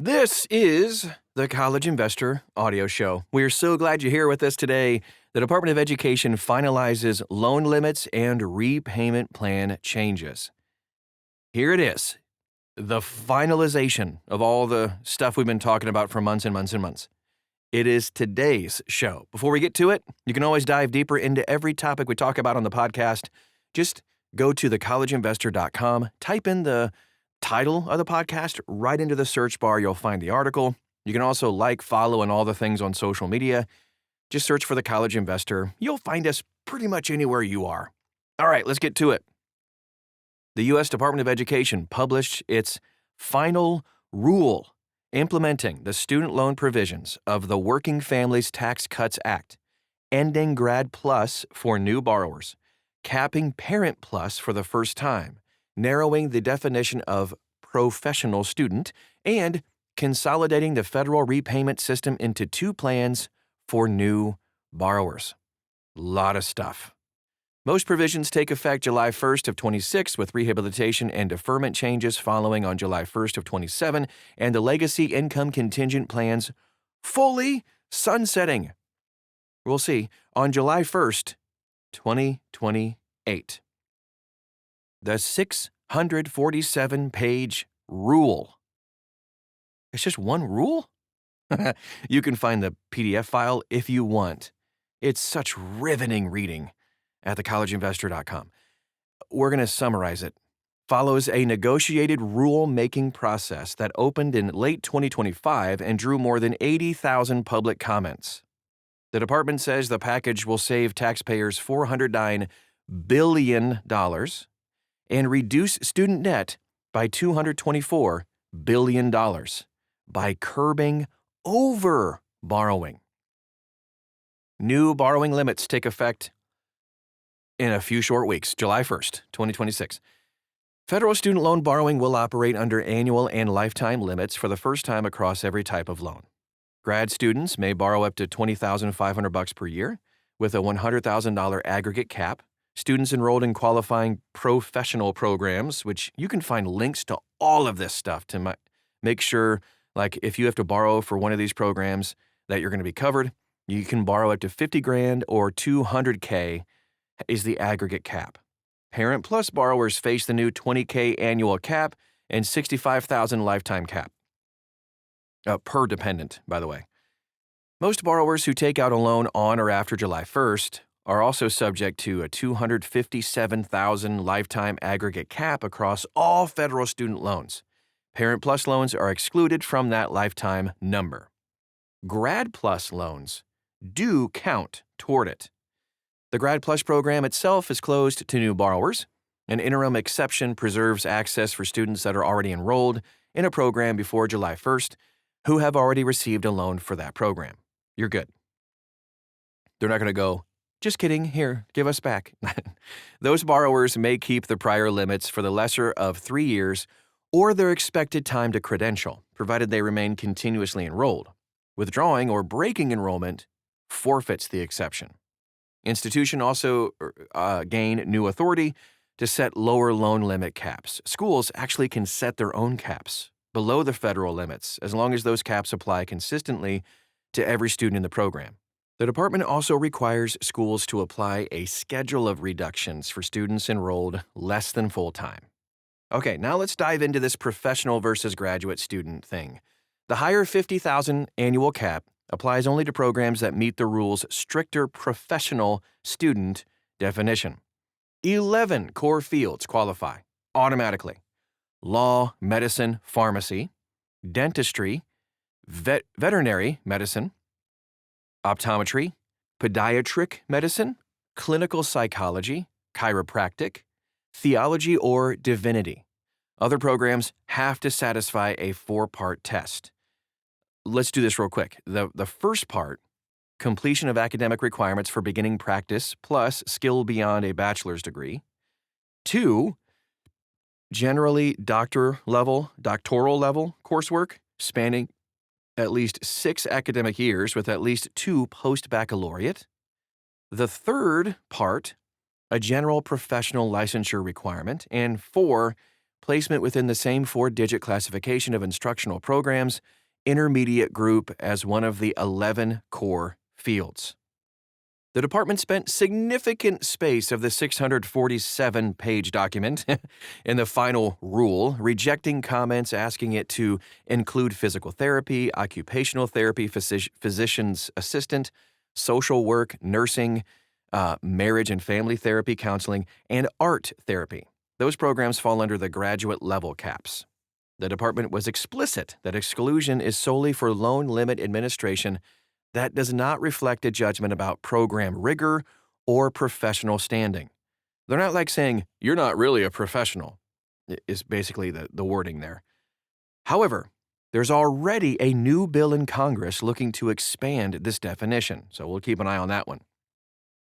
This is the College Investor Audio Show. We are so glad you're here with us today. The Department of Education finalizes loan limits and repayment plan changes. Here it is, the finalization of all the stuff we've been talking about for months and months and months. It is today's show. Before we get to it, you can always dive deeper into every topic we talk about on the podcast. Just go to thecollegeinvestor.com, type in the title of the podcast right into the search bar. You'll find the article. You can also like, follow, and all the things on social media. Just search for the College Investor. You'll find us pretty much anywhere you are. All right, let's get to it. The U.S. Department of Education published its final rule implementing the student loan provisions of the Working Families Tax Cuts Act, ending Grad Plus for new borrowers, capping Parent Plus for the first time, narrowing the definition of professional student, and consolidating the federal repayment system into two plans for new borrowers. Lot of stuff. Most provisions take effect July 1st of 26 with rehabilitation and deferment changes following on July 1st of 27 and the legacy income-contingent plans fully sunsetting. We'll see on July 1st, 2028. The 647-page rule. It's just one rule? You can find the PDF file if you want. It's such riveting reading at thecollegeinvestor.com. We're going to summarize it. Follows a negotiated rule-making process that opened in late 2025 and drew more than 80,000 public comments. The department says the package will save taxpayers $409 billion and reduce student debt by $224 billion by curbing over-borrowing. New borrowing limits take effect in a few short weeks, July 1st, 2026. Federal student loan borrowing will operate under annual and lifetime limits for the first time across every type of loan. Grad students may borrow up to $20,500 per year with a $100,000 aggregate cap. Students enrolled in qualifying professional programs, which you can find links to all of this stuff to make sure, like if you have to borrow for one of these programs, that you're going to be covered. You can borrow up to $50,000 or $200K is the aggregate cap. Parent Plus borrowers face the new $20K annual cap and $65,000 lifetime cap. Per dependent, by the way. Most borrowers who take out a loan on or after July 1st are also subject to a $257,000 lifetime aggregate cap across all federal student loans. Parent Plus loans are excluded from that lifetime number. Grad Plus loans do count toward it. The Grad Plus program itself is closed to new borrowers. An interim exception preserves access for students that are already enrolled in a program before July 1st who have already received a loan for that program. You're good. They're not going to go, just kidding, here, give us back. Those borrowers may keep the prior limits for the lesser of 3 years or their expected time to credential, provided they remain continuously enrolled. Withdrawing or breaking enrollment forfeits the exception. Institutions also gain new authority to set lower loan limit caps. Schools actually can set their own caps below the federal limits as long as those caps apply consistently to every student in the program. The department also requires schools to apply a schedule of reductions for students enrolled less than full-time. Okay, now let's dive into this professional versus graduate student thing. The higher $50,000 annual cap applies only to programs that meet the rule's stricter professional student definition. 11 core fields qualify automatically: law, medicine, pharmacy, dentistry, veterinary medicine, optometry, pediatric medicine, clinical psychology, chiropractic, theology, or divinity. Other programs have to satisfy a 4-part test. Let's do this real quick. The first part, completion of academic requirements for beginning practice plus skill beyond a bachelor's degree. 2, generally doctoral level coursework spanning at least 6 academic years with at least 2 post-baccalaureate. The third part, a general professional licensure requirement. And 4, placement within the same 4-digit classification of instructional programs, intermediate group as one of the 11 core fields. The department spent significant space of the 647-page document in the final rule, rejecting comments asking it to include physical therapy, occupational therapy, physician's assistant, social work, nursing, marriage and family therapy, counseling, and art therapy. Those programs fall under the graduate level caps. The department was explicit that exclusion is solely for loan limit administration that does not reflect a judgment about program rigor or professional standing. They're not like saying, you're not really a professional, is basically the wording there. However, there's already a new bill in Congress looking to expand this definition, so we'll keep an eye on that one.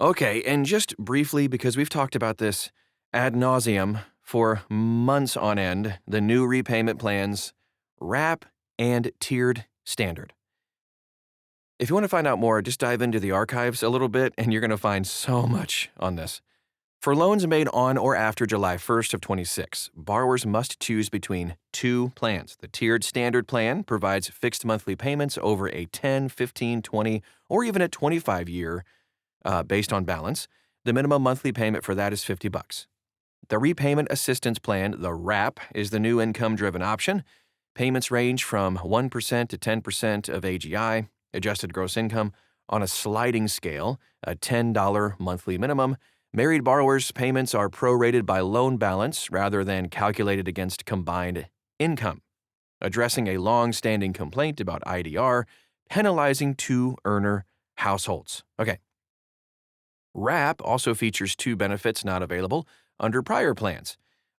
Okay, and just briefly, because we've talked about this ad nauseum for months on end, the new repayment plans, RAP and tiered standard. If you want to find out more, just dive into the archives a little bit, and you're going to find so much on this. For loans made on or after July 1st of 26, borrowers must choose between two plans. The tiered standard plan provides fixed monthly payments over a 10, 15, 20, or even a 25-year based on balance. The minimum monthly payment for that is $50. The repayment assistance plan, the RAP, is the new income-driven option. Payments range from 1% to 10% of AGI, adjusted gross income, on a sliding scale, a $10 monthly minimum. Married borrowers' payments are prorated by loan balance rather than calculated against combined income, addressing a long-standing complaint about IDR penalizing two-earner households. Okay. RAP also features two benefits not available under prior plans.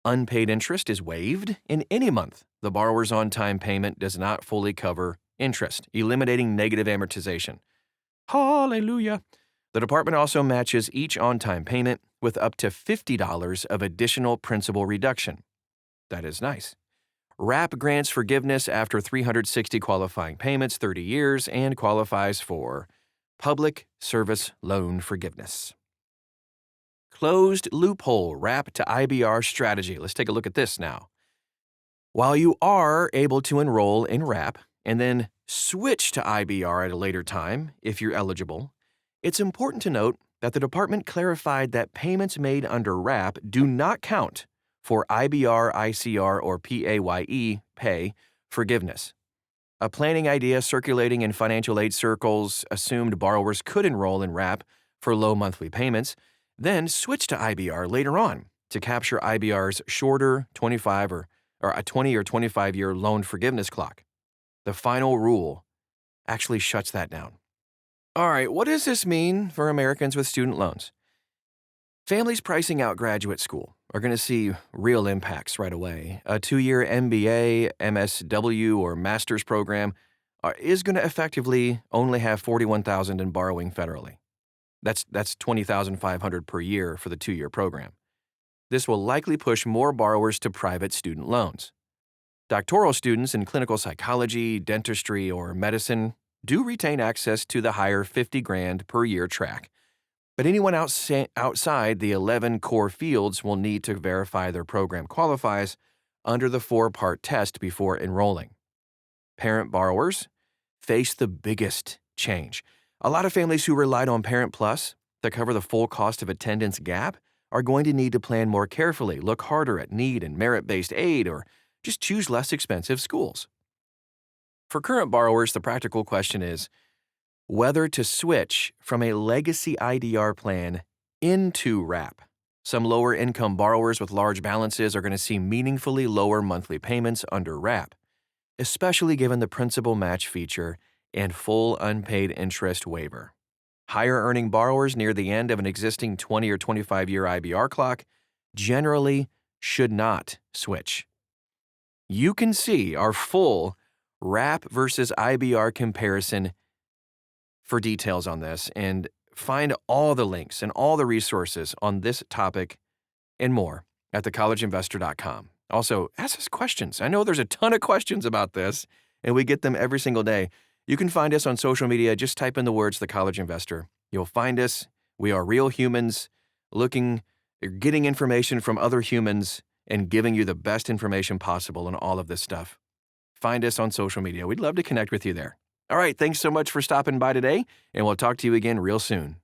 Unpaid interest is waived in any month. The borrower's on-time payment does not fully cover interest, eliminating negative amortization. Hallelujah! The department also matches each on-time payment with up to $50 of additional principal reduction. That is nice. RAP grants forgiveness after 360 qualifying payments, 30 years, and qualifies for public service loan forgiveness. Closed loophole RAP to IBR strategy. Let's take a look at this now. While you are able to enroll in RAP and then switch to IBR at a later time if you're eligible, it's important to note that the department clarified that payments made under RAP do not count for IBR, ICR, or PAYE pay forgiveness. A planning idea circulating in financial aid circles assumed borrowers could enroll in RAP for low monthly payments, then switch to IBR later on to capture IBR's shorter 25 or a 20 or 25-year loan forgiveness clock. The final rule actually shuts that down. All right, what does this mean for Americans with student loans? Families pricing out graduate school are going to see real impacts right away. A 2-year MBA, MSW, or master's program is going to effectively only have $41,000 in borrowing federally. That's $20,500 per year for the 2-year program. This will likely push more borrowers to private student loans. Doctoral students in clinical psychology, dentistry, or medicine do retain access to the higher $50,000 per year track. But anyone outside the 11 core fields will need to verify their program qualifies under the 4-part test before enrolling. Parent borrowers face the biggest change. A lot of families who relied on Parent Plus to cover the full cost of attendance gap are going to need to plan more carefully, look harder at need and merit-based aid, or just choose less expensive schools. For current borrowers, the practical question is whether to switch from a legacy IDR plan into RAP. Some lower-income borrowers with large balances are going to see meaningfully lower monthly payments under RAP, especially given the principal match feature and full unpaid interest waiver. Higher-earning borrowers near the end of an existing 20 or 25-year IBR clock generally should not switch. You can see our full RAP versus IBR comparison for details on this and find all the links and all the resources on this topic and more at thecollegeinvestor.com. Also, ask us questions. I know there's a ton of questions about this, and we get them every single day. You can find us on social media. Just type in the words The College Investor. You'll find us. We are real humans getting information from other humans, and giving you the best information possible on all of this stuff. Find us on social media. We'd love to connect with you there. All right, thanks so much for stopping by today, and we'll talk to you again real soon.